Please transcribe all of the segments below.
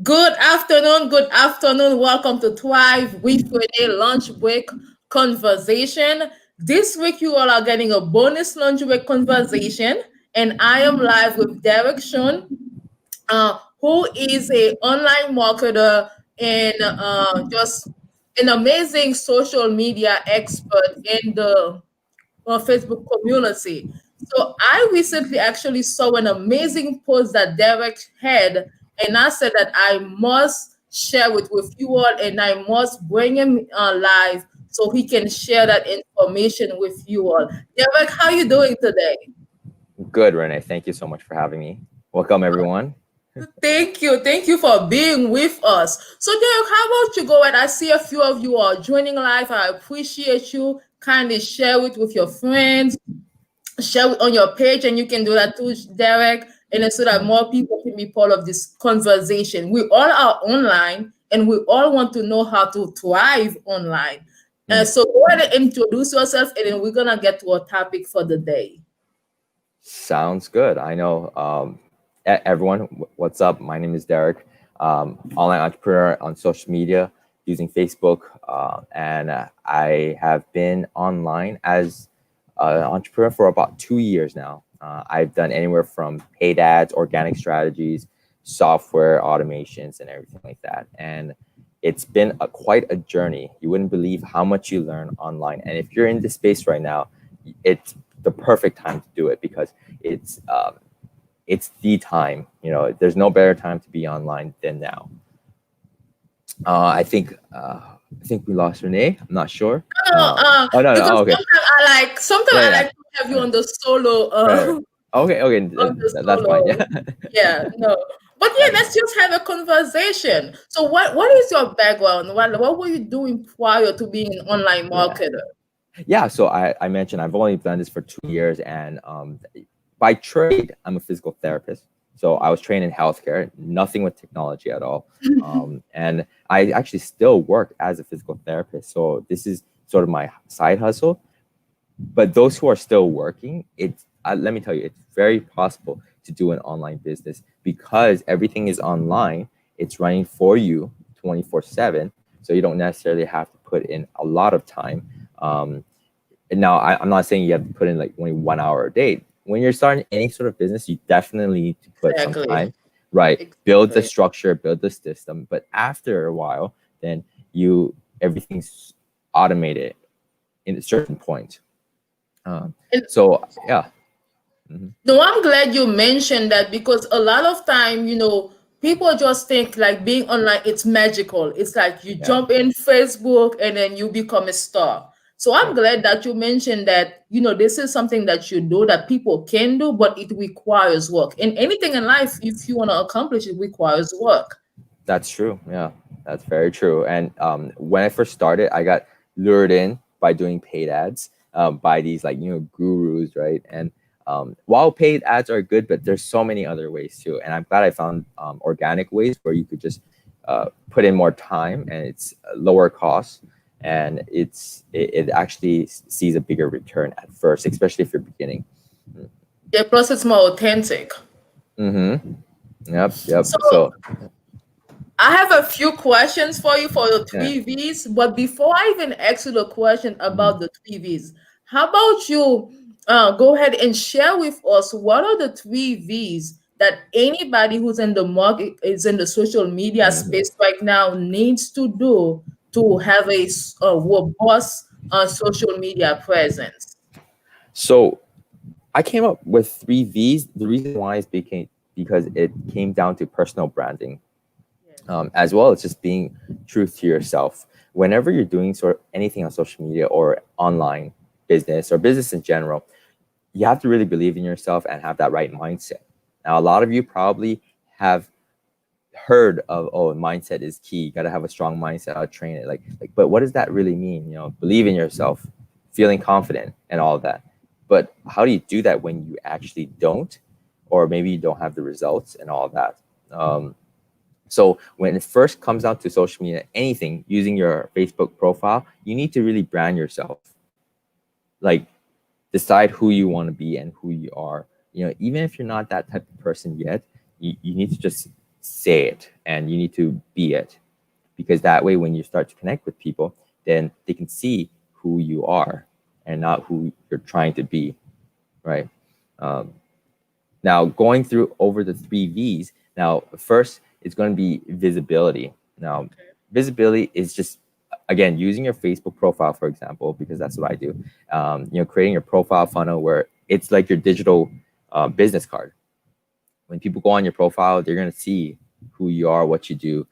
Good afternoon, good afternoon. Welcome to Thrive with Renee Lunch Break Conversation. This week, you all are getting a bonus lunch break conversation, and I am live with Derek Chun, who is a online marketer and just an amazing social media expert in the Facebook community. So I recently actually saw an amazing post that Derek had, and I said that I must share it with you all, and I must bring him live so he can share that information with you all. Derek, how you doing today? Good, Renee. Thank you so much for having me. Welcome, everyone. Thank you for being with us. So, Derek, how about you go ahead? I see a few of you are joining live. I appreciate you. Kindly share it with your friends, share it on your page, and you can do that too, Derek, and then so that more people can be part of this conversation. We all are online, and we all want to know how to thrive online. Mm, So go ahead and introduce yourself, and then we're gonna get to our topic for the day. Sounds good. I know everyone. What's up? My name is Derek, online entrepreneur on social media using Facebook, and I have been online as an entrepreneur for about 2 years now. I've done anywhere from paid ads, organic strategies, software automations, and everything like that. And it's been quite a journey. You wouldn't believe how much you learn online. And if you're in this space right now, it's the perfect time to do it because it's um, it's the time. There's no better time to be online than now. I think we lost Renee. I'm not sure. No, Oh no, no. because Oh, okay. sometimes Yeah, I yeah. like to have you Right, on the solo right. Okay, okay. on the That's fine. solo. Yeah. Yeah, no. But yeah, let's just have a conversation. So what is your background? What were you doing prior to being an online Yeah. marketer? Yeah, so I mentioned I've only done this for 2 years, and by trade, I'm a physical therapist. So I was trained in healthcare, nothing with technology at all. And I actually still work as a physical therapist. So this is sort of my side hustle. But those who are still working, let me tell you, it's very possible to do an online business because everything is online. It's running for you 24/7. So you don't necessarily have to put in a lot of time. Um, and now I'm not saying you have to put in like only 1 hour a day. When you're starting any sort of business, you definitely need to put some Exactly. time, right? Build the Exactly. structure, build the system. But after a while, then everything's automated in a certain point. Um, And so yeah. Mhm. no, I'm glad you mentioned that because a lot of time, people just think like being online, it's magical. It's like you Yeah, jump in Facebook and then you become a star. So I'm yeah, glad that you mentioned that, this is something that you do that people can do, but it requires work. And anything in life, if you want to accomplish it, requires work. that's true. Yeah, that's very true. And when I first started, I got lured in by doing paid ads by these like gurus, right? And while paid ads are good, but there's so many other ways too. And I'm glad I found organic ways where you could just put in more time and it's lower cost, and it actually sees a bigger return at first, especially if you're beginning. Yeah, plus it's more authentic. Mm-hmm. Yep, yep. So So I have a few questions for you for the yeah. 3V's, but before I even ask you the question Mhm. about the 3V's, how about you go ahead and share with us what are the 3V's that anybody who's in the market is in the social media Mhm. space right now needs to do to have a robust social media presence? So I came up with 3 V's. The reason why is because it came down to personal branding, Yes. as well as just being true to yourself. Whenever you're doing sort of anything on social media or online business or business in general, you have to really believe in yourself and have that right mindset. Now, a lot of you probably have heard of, oh, mindset is key. You got to have a strong mindset. I'll train it. But what does that really mean? Believe in yourself, feeling confident, and all of that. But how do you do that when you actually don't, or maybe you don't have the results and all of that? Um, so when it first comes down to social media, anything using your Facebook profile, you need to really brand yourself. Like, decide who you want to be and who you are. Even if you're not that type of person yet, you need to just say it and you need to be it, because that way when you start to connect with people, then they can see who you are and not who you're trying to be, right? um, Now, going through over the 3V's, now first it's going to be visibility. Now, visibility is just, again, using your Facebook profile, for example, because that's what I do. Creating your profile funnel where it's like your digital business card. When people go on your profile, they're going to see who you are, what you do,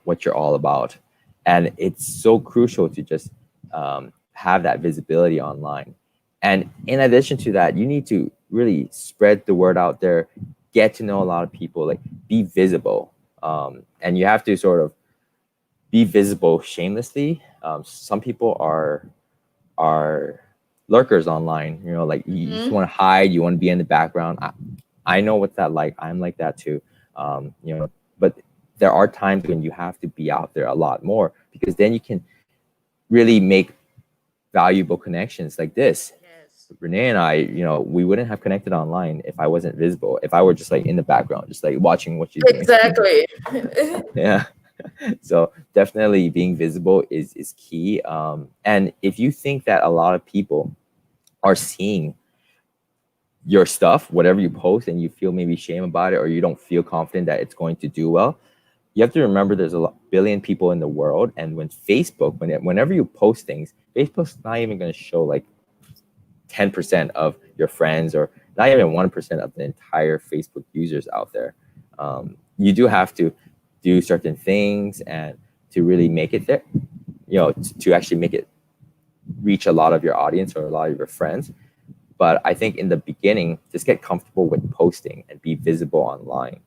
what you're all about. And it's so crucial to just have that visibility online. And in addition to that, you need to really spread the word out there, get to know a lot of people, like be visible. And you have to sort of be visible shamelessly. Some people are lurkers online, like you just want to hide, you want to be in the background. I know what that like. I'm like that too. But there are times when you have to be out there a lot more, because then you can really make valuable connections like this. Yes. Renee and I, we wouldn't have connected online if I wasn't visible. If I were just like in the background, just like watching what she's doing. Exactly. Yeah. So definitely being visible is key. And if you think that a lot of people are seeing your stuff, whatever you post, and you feel maybe shame about it, or you don't feel confident that it's going to do well, you have to remember there's billion people in the world. And when Facebook, whenever you post things, Facebook's not even going to show like 10% of your friends, or not even 1% of the entire Facebook users out there. You do have to do certain things and to really make it there, to actually make it reach a lot of your audience or a lot of your friends. But I think in the beginning, just get comfortable with posting and be visible online.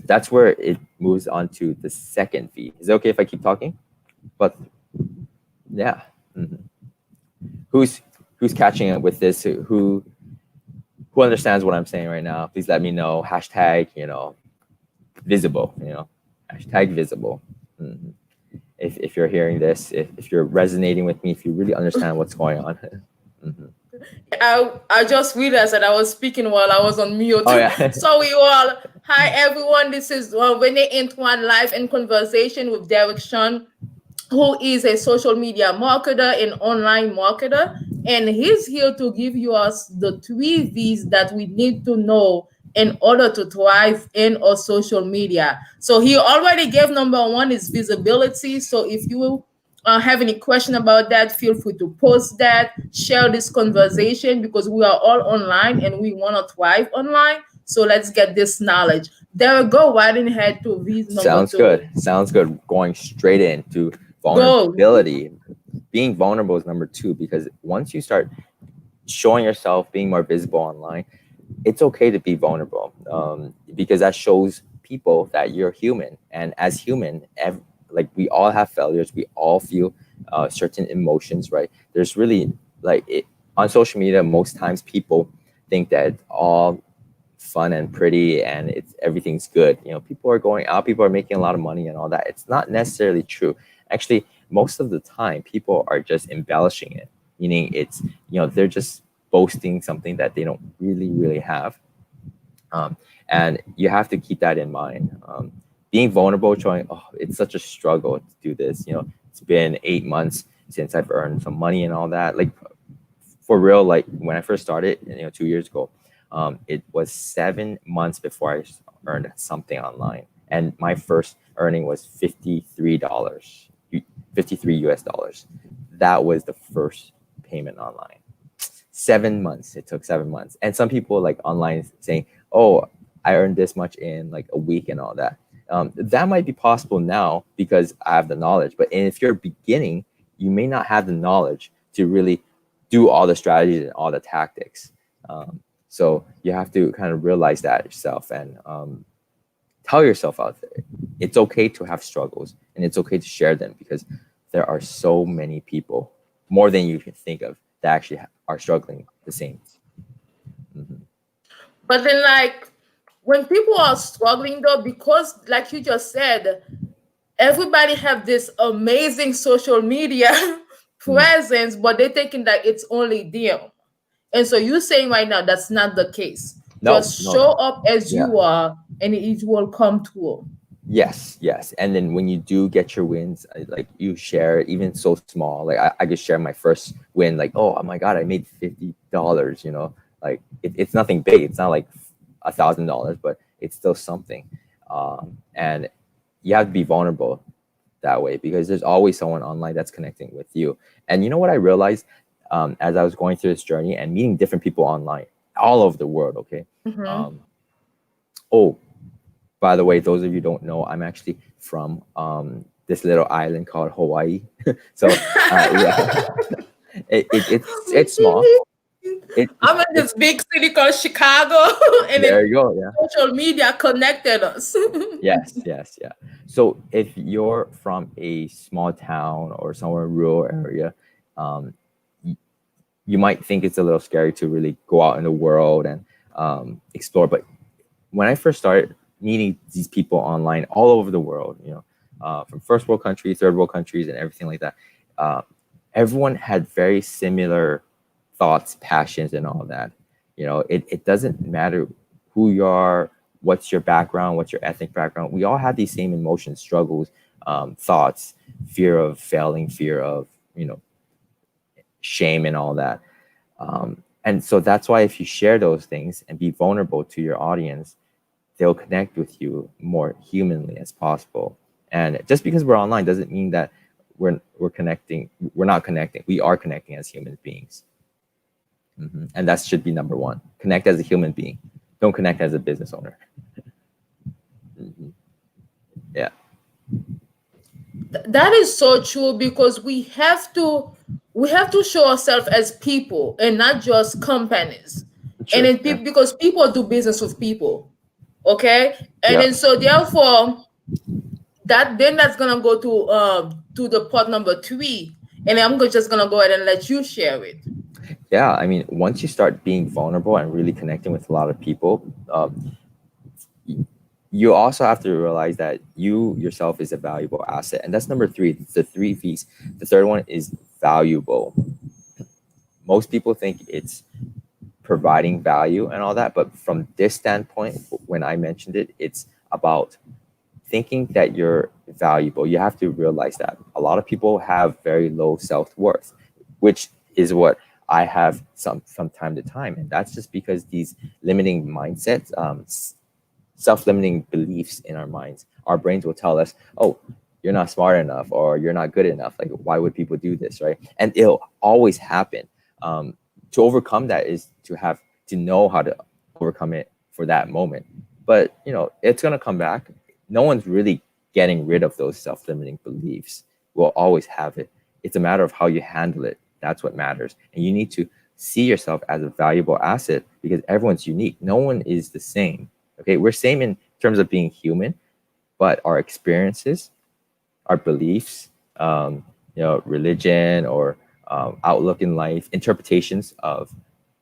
That's where it moves on to the second V. Is it okay if I keep talking? But yeah. Mm-hmm. Who's catching up with this? Who understands what I'm saying right now? Please let me know. Hashtag, visible, hashtag visible. Mm-hmm. If you're hearing this, if you're resonating with me, if you really understand what's going on. Mm-hmm. I just realized that I was speaking while I was on mute. Oh yeah. So we all, hi everyone. This is Renee Antoine live in conversation with Derek Chun, who is a social media marketer and online marketer, and he's here to give you us the 3 V's that we need to know in order to thrive in our social media. So he already gave number one is visibility. So if you have any question about that, feel free to post that, share this conversation, because we are all online and we want to thrive online. So let's get this knowledge. There we go, right ahead to V number Sounds two. good. Sounds good. Going straight into Go. vulnerability. Being vulnerable is number two, because once you start showing yourself, being more visible online, it's okay to be vulnerable, because that shows people that you're human. And as human, like we all have failures, we all feel certain emotions, right? There's really on social media, most times people think that it's all fun and pretty and everything's good. People are going out, people are making a lot of money and all that. It's not necessarily true. Actually, most of the time people are just embellishing it, meaning it's they're just boasting something that they don't really have. And you have to keep that in mind. Being vulnerable, showing, oh, it's such a struggle to do this. It's been 8 months since I've earned some money and all that. Like for real, like when I first started, 2 years ago, it was 7 months before I earned something online, and my first earning was $53, 53 US dollars. That was the first payment online. 7 months. It took 7 months. And some people like online saying, oh, I earned this much in like a week and all that. That might be possible now because I have the knowledge. But if you're beginning, you may not have the knowledge to really do all the strategies and all the tactics. So you have to kind of realize that yourself and tell yourself out there, it's okay to have struggles and it's okay to share them, because there are so many people, more than you can think of, that actually are struggling the same. Mm-hmm. But then, like, when people are struggling, though, because, like you just said, everybody have this amazing social media presence, but they're thinking that it's only them. And so you're saying right now that's not the case. No, Just no, show no. up as Yeah. you are, and it will come true. Yes, yes. And then when you do get your wins, like you share it, even so small. Like I just share my first win, like, oh my God, I made $50, like it's nothing big. It's not like $1,000, but it's still something. And you have to be vulnerable that way because there's always someone online that's connecting with you. And you know what I realized as I was going through this journey and meeting different people online, all over the world, okay? Mm-hmm. Um, oh, by the way, those of you who don't know, I'm actually from this little island called Hawaii. So yeah, it's small. I'm in It's this big city called Chicago, and then there you go. Yeah. social media connected us. Yes, yes, yeah. So if you're from a small town or somewhere rural area, um, y- you might think it's a little scary to really go out in the world and explore. But when I first started meeting these people online all over the world, from first world countries, third world countries, and everything like that, uh, everyone had very similar thoughts, passions, and all that. It doesn't matter who you are, what's your background, what's your ethnic background. We all have these same emotions, struggles, thoughts, fear of failing, fear of, shame, and all that. And so that's why if you share those things and be vulnerable to your audience, they'll connect with you more humanly as possible. And just because we're online doesn't mean that we're connecting. We're not connecting. We are connecting as human beings. And that should be number one. Connect as a human being. Don't connect as a business owner. hmm Yeah. That is so true because we have to show ourselves as people and not just companies. And True. then Yeah. because people do business with people, okay? And Yeah. then so therefore that's gonna go to the part number three, and just gonna go ahead and let you share it. Yeah. I mean, once you start being vulnerable and really connecting with a lot of people, you also have to realize that you yourself is a valuable asset. And that's number three, the 3 V's. The third one is valuable. Most people think it's providing value and all that. But from this standpoint, when I mentioned it, it's about thinking that you're valuable. You have to realize that a lot of people have very low self-worth, which is what I have some from time to time. And that's just because these limiting mindsets, self-limiting beliefs in our minds, our brains will tell us, oh, you're not smart enough or you're not good enough. Like, why would people do this, right? And it'll always happen. To overcome that is to have to know how to overcome it for that moment. But it's gonna come back. No one's really getting rid of those self-limiting beliefs. We'll always have it. It's a matter of how you handle it. That's what matters. And you need to see yourself as a valuable asset because everyone's unique. No one is the same. Okay, we're same in terms of being human, but our experiences, our beliefs, religion or outlook in life, interpretations of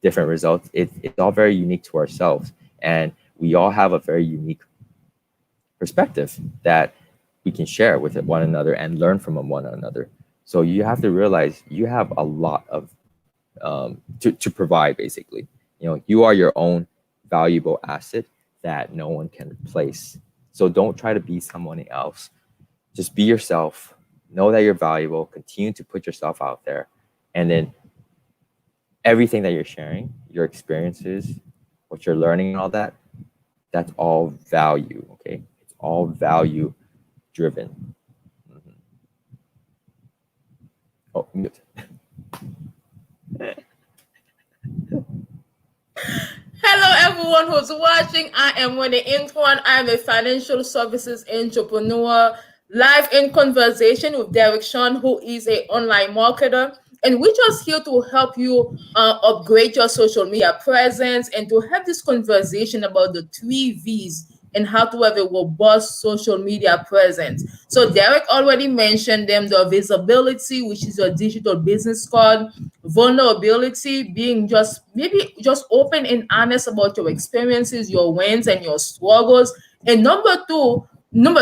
different results, it's all very unique to ourselves. And we all have a very unique perspective that we can share with one another and learn from one another. So you have to realize you have a lot of to provide basically. You are your own valuable asset that no one can replace. So don't try to be someone else. Just be yourself. Know that you're valuable. Continue to put yourself out there. And then everything that you're sharing, your experiences, what you're learning and all that, that's all value. Okay. It's all value driven. Mhm. Oh, mute. Hello, everyone who's watching. I am Winnie Antoine. I am a financial services entrepreneur. Live in conversation with Derek Chun, who is a online marketer, and we're just here to help you upgrade your social media presence and to have this conversation about the 3 V's and how to have a robust social media presence. So Derek already mentioned them: the visibility, which is your digital business card; vulnerability, being just maybe just open and honest about your experiences, your wins and your struggles; and number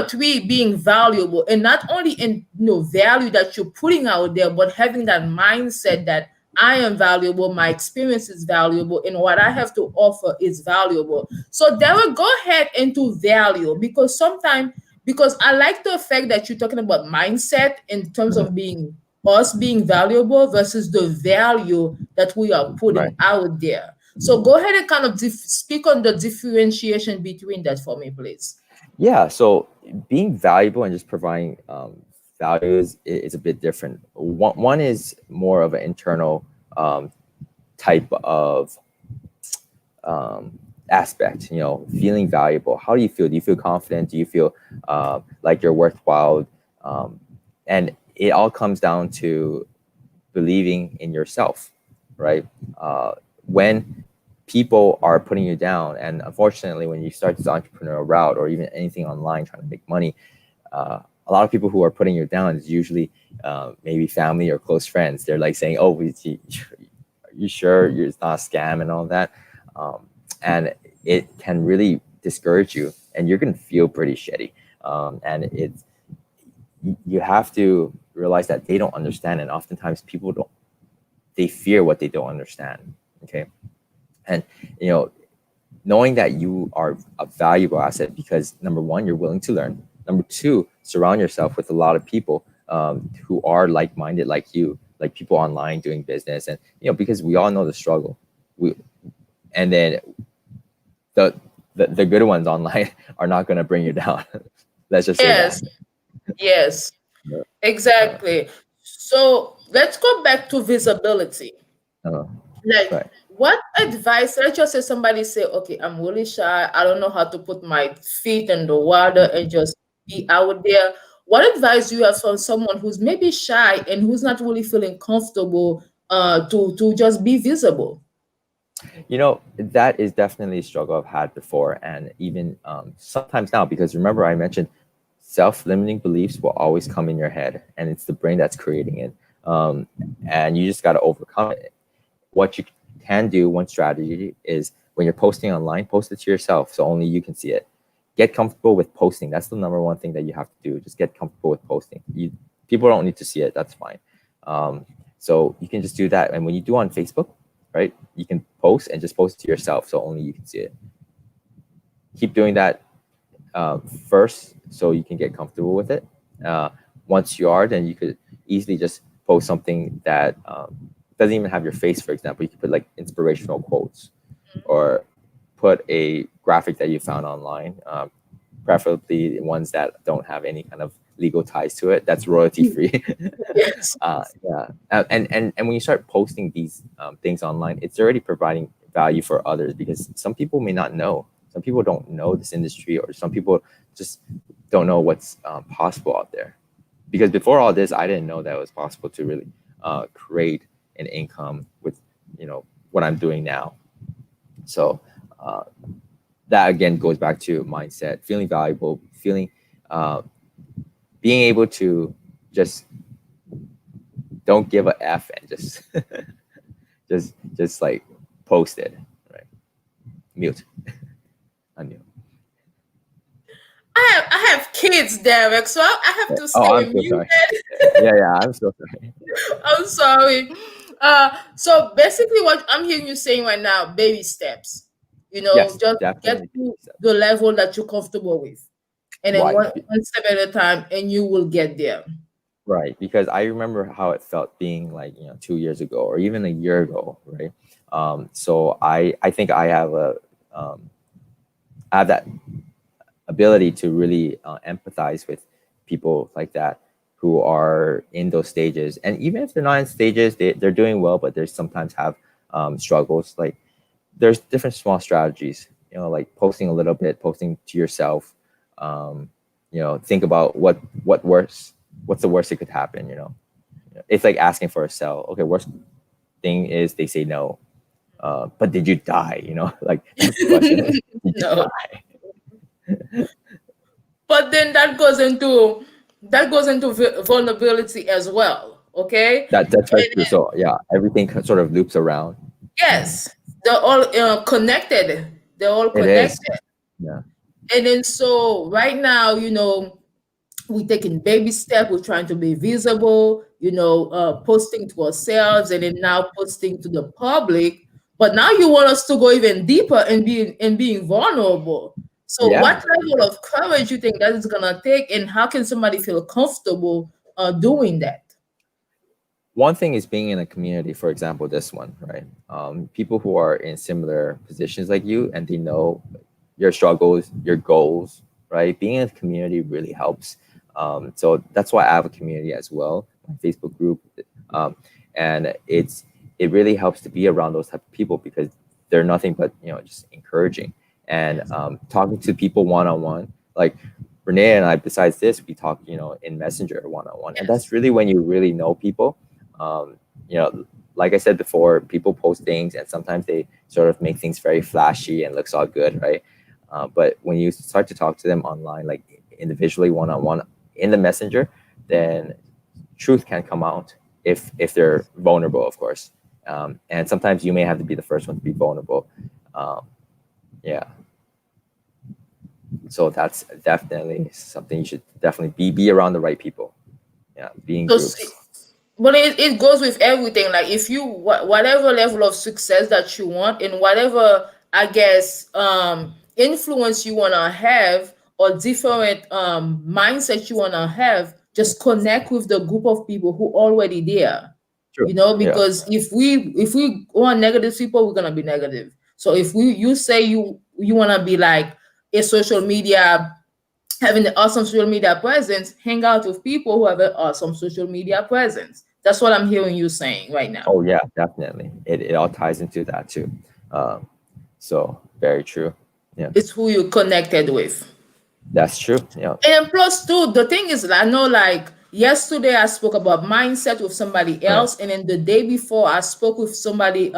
three, being valuable, and not only in value that you're putting out there, but having that mindset that I am valuable, my experience is valuable, and what I have to offer is valuable. So they will go ahead into value, because sometimes, because I like the fact that you're talking about mindset in terms Mhm. of being us being valuable versus the value that we are Right. putting out there. So go ahead and kind of speak on the differentiation between that for me, please. Yeah. So being valuable and just providing value is a bit different. One is more of an internal type of um, aspect. You know, feeling valuable. How do you feel? Do you feel confident? Do you feel like you're worthwhile? Um, and it all comes down to believing in yourself, right? When people are putting you down, and unfortunately, when you start this entrepreneurial route or even anything online trying to make money, a lot of people who are putting you down is usually maybe family or close friends. They're like saying, "Oh, you sure it's not a scam and all that," and it can really discourage you, and you're gonna feel pretty shitty. And it's you have to realize that they don't understand, and oftentimes people don't. They fear what they don't understand. Okay, and you know, knowing that you are a valuable asset because number one, you're willing to learn. Number two, surround yourself with a lot of people who are like-minded like you, like people online doing business, and you know, because we all know the struggle. We and then the the good ones online are not going to bring you down. Let's just say that. Yes, yes, Yeah. Uh, exactly. So let's go back to visibility. uh, Like, right. what advice? Let's just say somebody say, "Okay, I'm really shy. I don't know how to put my feet in the water and just be out there." What advice do you have for someone who's maybe shy and who's not really feeling comfortable to just be visible? You know, that is definitely a struggle I've had before, and even sometimes now, because remember I mentioned self-limiting beliefs will always come in your head, and it's the brain that's creating it. Um, and you just got to overcome it. What you can do, one strategy is when you're posting online, post it to yourself so only you can see it. Get comfortable with posting. That's the number one thing that you have to do. Just get comfortable with posting. People don't need to see it. That's fine. Um, so you can just do that. And when you do on Facebook, right, you can post and just post it to yourself so only you can see it. Keep doing that first so you can get comfortable with it. Uh, Once you are, then you could easily just post something that doesn't even have your face, for example. You could put like inspirational quotes or put a graphic that you found online, preferably ones that don't have any kind of legal ties to it. That's royalty free. Yes. Yeah, and when you start posting these things online, it's already providing value for others because some people may not know. Some people don't know this industry, or some people just don't know what's possible out there. Because before all this, I didn't know that it was possible to really create an income with, you know, what I'm doing now. So uh, that again goes back to mindset, feeling valuable, feeling uh, being able to just don't give a f and just just like post it, right? Mute, unmute. I have kids, Derek, so I have to Oh, stay I'm so sorry. muted. Yeah, I'm so sorry. I'm sorry. So basically, what I'm hearing you saying right now, baby steps. Yes, Just get definitely. to the level that you're comfortable with, and then Why? one step at a time, and you will get there. Right, because I remember how it felt being like, you know, 2 years ago or even a year ago, right? So I think um, I have that ability to really empathize with people like that who are in those stages, and even if they're not in stages, they're doing well, but they sometimes have struggles. Like there's different small strategies, you know, like posting a little bit, posting to yourself. um, you know, think about what worse, what's the worst that could happen, you know. It's like asking for a cell. Okay, worst thing is they say no, but did you die, you know? Like that's the question is, did you No, die? but then that goes into vulnerability as well. Okay, That's very and true. So yeah, everything sort of loops around. yes, they're all connected. They're all It is. connected. Yeah. And then so right now, we're taking baby steps. We're trying to be visible. posting to ourselves and then now posting to the public. But now you want us to go even deeper and being vulnerable. So Yeah. what level of courage you think that is gonna take, and how can somebody feel comfortable doing that? One thing is being in a community, for example, this one, right? People who are in similar positions like you and they know your struggles, your goals, right? Being in a community really helps. So that's why I have a community as well, my Facebook group. Um, and it really helps to be around those type of people because they're nothing but, just encouraging and Yes. talking to people one on one. Like Renee and I, besides this, we talk, in Messenger one on one. And that's Yes. really when you really know people. um, like I said before, people post things and sometimes they sort of make things very flashy and looks all good, right? But when you start to talk to them online, like individually, one on one in the messenger, then truth can come out if they're vulnerable, of course. And sometimes you may have to be the first one to be vulnerable. Um, yeah, so that's definitely something you should definitely be around the right people. Yeah, be in So groups. but it goes with everything. Like if you whatever level of success that you want, and whatever I guess influence you wanna have, or different mindset you wanna have, just connect with the group of people who already there. True. Yeah. Because if we go on negative people, we're gonna be negative. So if you say you wanna be like a social media, having an awesome social media presence, hang out with people who have an awesome social media presence. That's what I'm hearing you saying right now. Oh yeah, definitely. It all ties into that too. Um, so very true. Yeah, It's who you connected with. that's true. Yeah, And plus, too, the thing is, I know, like yesterday, I spoke about mindset with somebody right. else, and then the day before, I spoke with somebody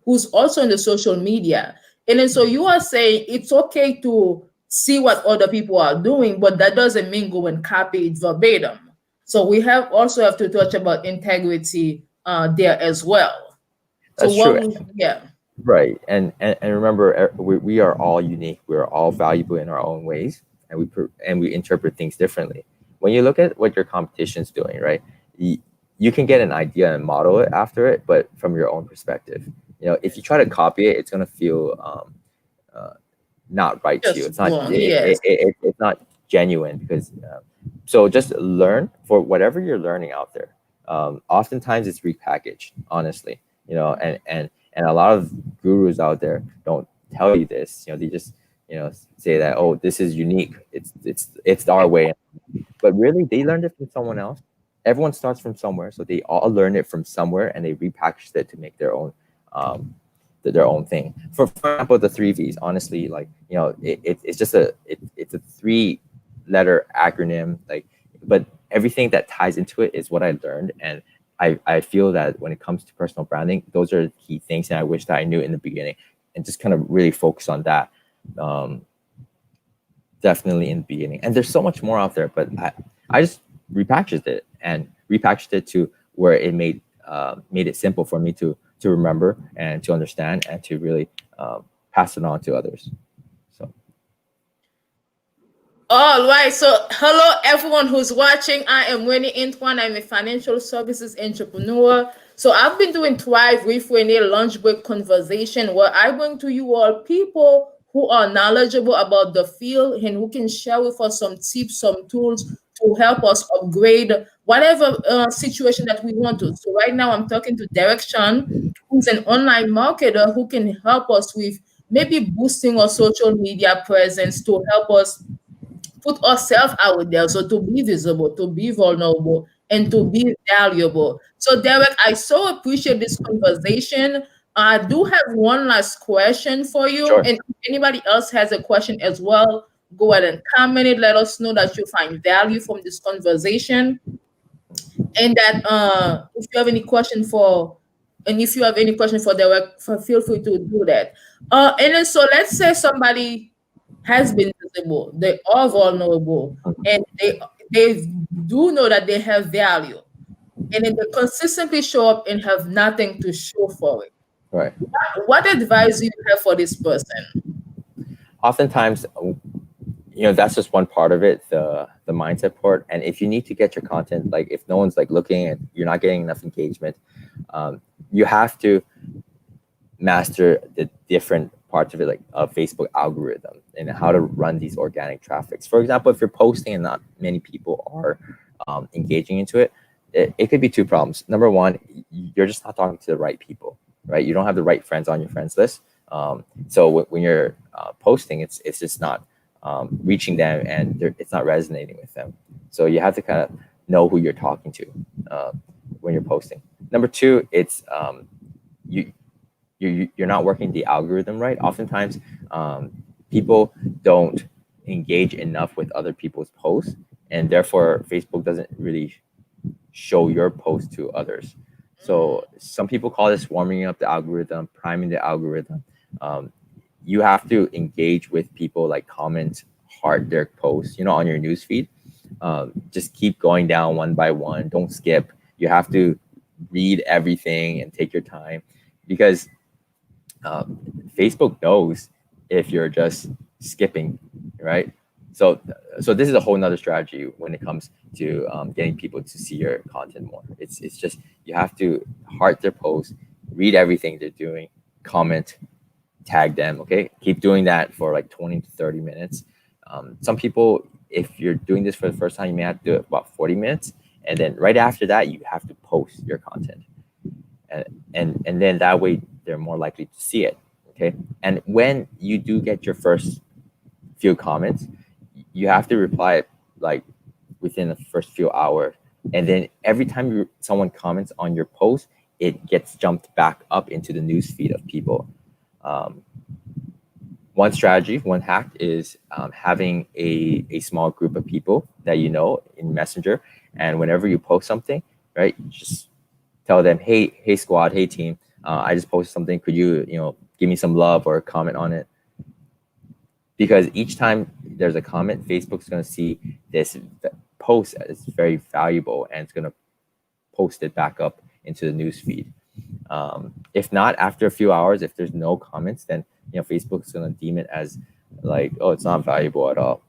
who's also in the social media. And then, so you are saying it's okay to see what other people are doing, but that doesn't mean go and copy it verbatim. So we have also have to touch about integrity there as well. So That's what true. would, yeah, Right. And remember, we are all unique. We're all valuable in our own ways, and we interpret things differently. When you look at what your competition's doing, right? You can get an idea and model it after it, but from your own perspective. If you try to copy it, it's gonna feel uh, not right to you. just It's not wrong. Yes. it's not genuine because so just learn for whatever you're learning out there. Oftentimes it's repackaged, honestly. And a lot of gurus out there don't tell you this. They just say that, oh, this is unique. It's our way, but really they learned it from someone else. Everyone starts from somewhere, so they all learn it from somewhere and they repackaged it to make their own um, their own thing. For example, the 3V's, honestly, like it's just it's a three-letter acronym, like, but everything that ties into it is what I learned, and I feel that when it comes to personal branding, those are the key things, and I wish that I knew in the beginning, and just kind of really focus on that. Um, Definitely in the beginning, and there's so much more out there, but I just repackaged it to where it made it simple for me to remember and to understand and to really pass it on to others. So All right. So, hello everyone who's watching. I am Winnie Antoine. I'm a financial services entrepreneur. So, I've been doing Thrive with Renee lunch break conversation where I bring to you all people who are knowledgeable about the field and who can share with us some tips, some tools to help us upgrade whatever situation that we want to. So, right now, I'm talking to Derek Chun, who's an online marketer who can help us with maybe boosting our social media presence to help us put ourselves out there. So to be visible, to be vulnerable, and to be valuable. So Derek, I so appreciate this conversation. I do have one last question for you. sure. And if anybody else has a question as well, go ahead and comment it. Let us know that you find value from this conversation. And that if you have any question for and if you have any question for Derek, feel free to do that. And then so let's say somebody has been visible, they are vulnerable, and they do know that they have value, and then they consistently show up and have nothing to show for it. Right. What advice do you have for this person? Oftentimes, that's just one part of it, the mindset part. And if you need to get your content, like if no one's like looking and you're not getting enough engagement, you have to master the different parts of it, like a Facebook algorithm and how to run these organic traffics. For example, if you're posting and not many people are engaging into it, it could be two problems. Number one, you're just not talking to the right people, right? You don't have the right friends on your friends list. So when you're posting, it's just not reaching them, and it's not resonating with them. So you have to kind of know who you're talking to when you're posting. Number two, it's you you're not working the algorithm right. Oftentimes, people don't engage enough with other people's posts, and therefore Facebook doesn't really show your post to others. So some people call this warming up the algorithm, priming the algorithm. Um, you have to engage with people, like comment, heart their posts, on your newsfeed. Just keep going down one by one. Don't skip. You have to read everything and take your time, because um, Facebook knows if you're just skipping, right? So, so this is a whole nother strategy when it comes to getting people to see your content more. It's just you have to heart their post, read everything they're doing, comment, tag them. Okay, keep doing that for like 20 to 30 minutes. Some people, if you're doing this for the first time, you may have to do it about 40 minutes, and then right after that, you have to post your content, and and then that way they're more likely to see it. Okay, and when you do get your first few comments, you have to reply like within the first few hours, and then every time someone comments on your post, it gets jumped back up into the news feed of people. um, One strategy, one hack is having a small group of people that you know in Messenger, and whenever you post something, right, just tell them, hey squad, hey team, I just posted something. Could you give me some love or comment on it? Because each time there's a comment, Facebook's going to see this post as very valuable, and it's going to post it back up into the news feed. If not, after a few hours, if there's no comments, then Facebook's going to deem it as like, oh, it's not valuable at all.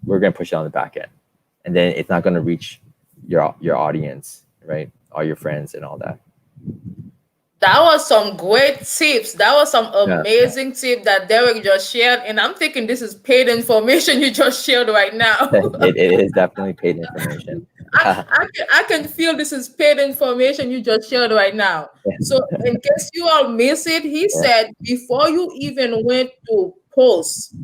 We're going to push it on the back end, and then it's not going to reach your audience, right? All your friends and all that. That was some great tips. That was some Yeah, amazing tip that Derek just shared. And I'm thinking this is paid information you just shared right now. it is definitely paid information. Yeah, I can feel this is paid information you just shared right now. So, in case you all miss it, he yeah. said before you even went to post,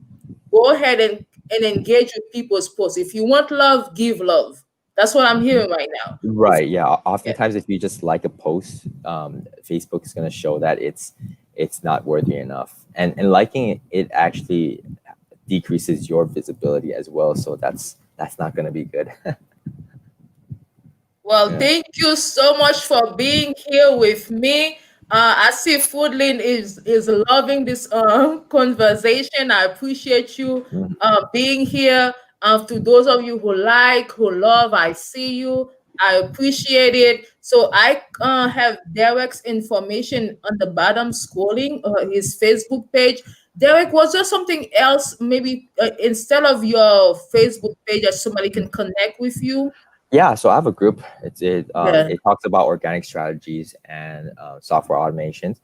go ahead and engage with people's posts. If you want love, give love. That's what I'm hearing right now. If Right. Yeah. yeah. Oftentimes, if you just like a post, Facebook is going to show that it's not worthy enough, and liking it actually decreases your visibility as well. So that's not going to be good. Well, Yeah. thank you so much for being here with me. I see Foodlin is loving this conversation. I appreciate you Mhm. being here. To those of you who like, who love, I see you. I appreciate it. So I have Derek's information on the bottom, scrolling his Facebook page. Derek, was there something else, maybe instead of your Facebook page, that somebody can connect with you? Yeah. So I have a group. Yeah. It talks about organic strategies and software automations.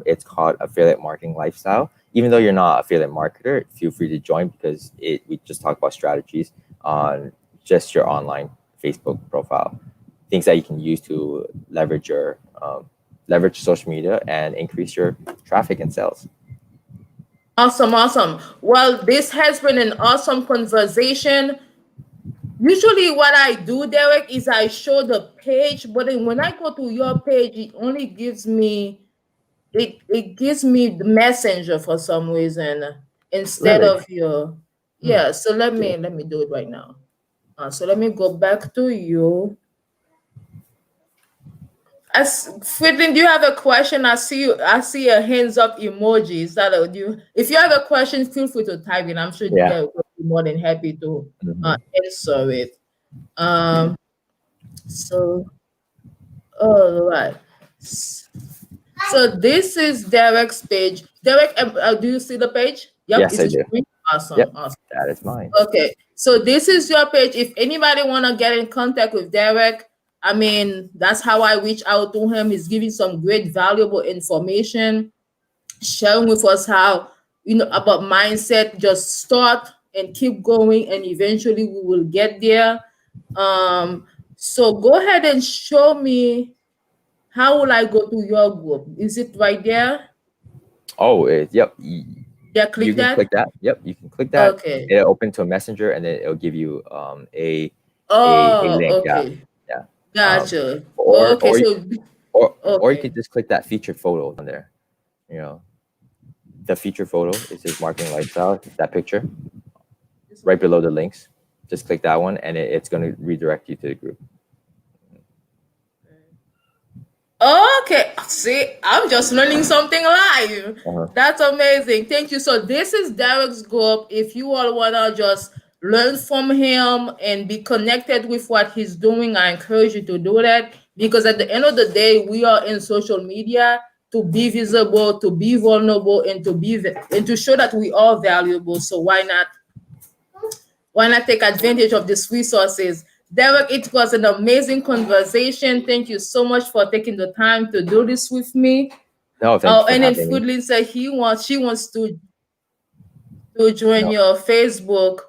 It's called Affiliate Marketing Lifestyle. Even though you're not affiliate marketer, feel free to join, because we just talk about strategies on just your online Facebook profile, things that you can use to leverage social media and increase your traffic and sales. Awesome, awesome. Well, this has been an awesome conversation. Usually, what I do, Derek, is I show the page, but then when I go to your page, it only gives me it gives me the messenger for some reason instead Really? of your Hmm. yeah. So let me do it right now. So let me go back to you. As Friedlin, do you have a question? I see you. I see a hands up emoji. Is that a, do you? If you have a question, feel free to type it. I'm sure Yeah. Derek will be more than happy to Hmm. answer it. Um. So, all right. So this is Derek's page. Derek, do you see the page? Yep, Yes, it's I a do. screen. Awesome, Yep, awesome. that is mine. Okay, so this is your page. If anybody wanna get in contact with Derek, I mean, that's how I reach out to him. He's giving some great, valuable information, sharing with us how about mindset. Just start and keep going, and eventually we will get there. So go ahead and show me how will I go to your group. Is it right there? Oh, yep. Yeah, You click can that. click that. Yep, you can click that. Okay. It'll open to a messenger, and then it'll give you a Oh, link. Yeah, okay. yeah. Um, Gotcha. or Okay, or so or you okay. could just click that featured photo on there. You know, the featured photo is his marketing lifestyle. That picture This right one? below the links. Just click that one, and it's going to redirect you to the group. Okay, see, I'm just learning something live. Uh-huh. That's amazing. Thank you. So this is Derek's group. If you all wanna just learn from him and be connected with what he's doing, I encourage you to do that because at the end of the day, we are in social media to be visible, to be vulnerable, and and to show that we are valuable. So why not take advantage of these resources? Derek, it was an amazing conversation. Thank you so much for taking the time to do this with me. No, thank Oh, you for and then having me. Foodlin said she wants to join No, your Facebook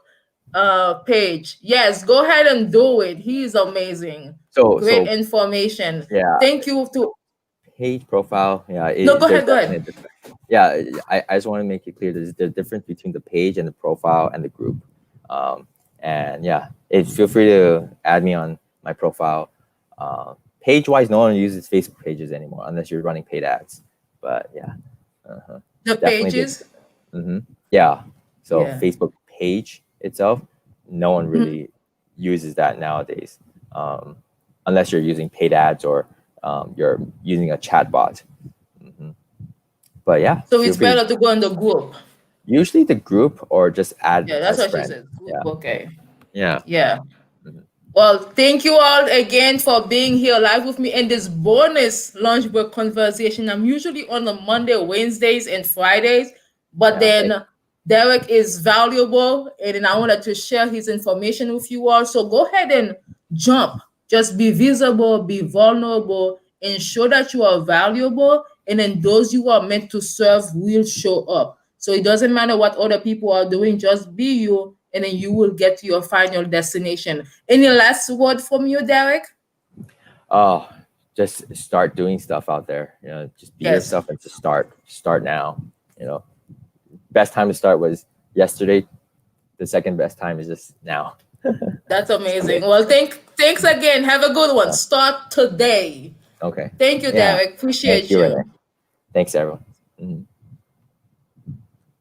page. Yes, go ahead and do it. He is amazing. Great so information. yeah, Thank you to page profile. Yeah, no. Go there's ahead. Go definitely a ahead. difference. Yeah, I just want to make it clear there's the difference between the page and the profile and the group. Um, and yeah, feel free to add me on my profile. Page wise, no one uses Facebook pages anymore unless you're running paid ads. But yeah, uh The definitely pages. yeah. So Yeah. Facebook page itself, no one Mhm. really uses that nowadays, unless you're using paid ads or you're using a chat bot. Mhm. But yeah, So feel it's free to better to go in the group. usually the group or just add Yeah, that's as what she friend. said. Group. Yeah, Okay. yeah. Yeah. Mhm. Well, thank you all again for being here live with me in this bonus lunch break conversation. I'm usually on the Monday, Wednesdays, and Fridays, but Yeah, thank then Derek is valuable, and then I wanted to share his information with you all. So go ahead and jump. Just be visible, be vulnerable, and show that you are valuable. And then those you are meant to serve will show up. So it doesn't matter what other people are doing, just be you, and then you will get to your final destination. Any last word from you, Derek? oh, just start doing stuff out there. You know, just be Yes, yourself and just start now. You know, best time to start was yesterday. The second best time is just now. that's amazing. Today. Well, thanks again. Have a good one. Yeah. Start today. Okay. Thank you, Yeah. Derek. Thank Appreciate you, Renee. you. Thanks, everyone. Mhm.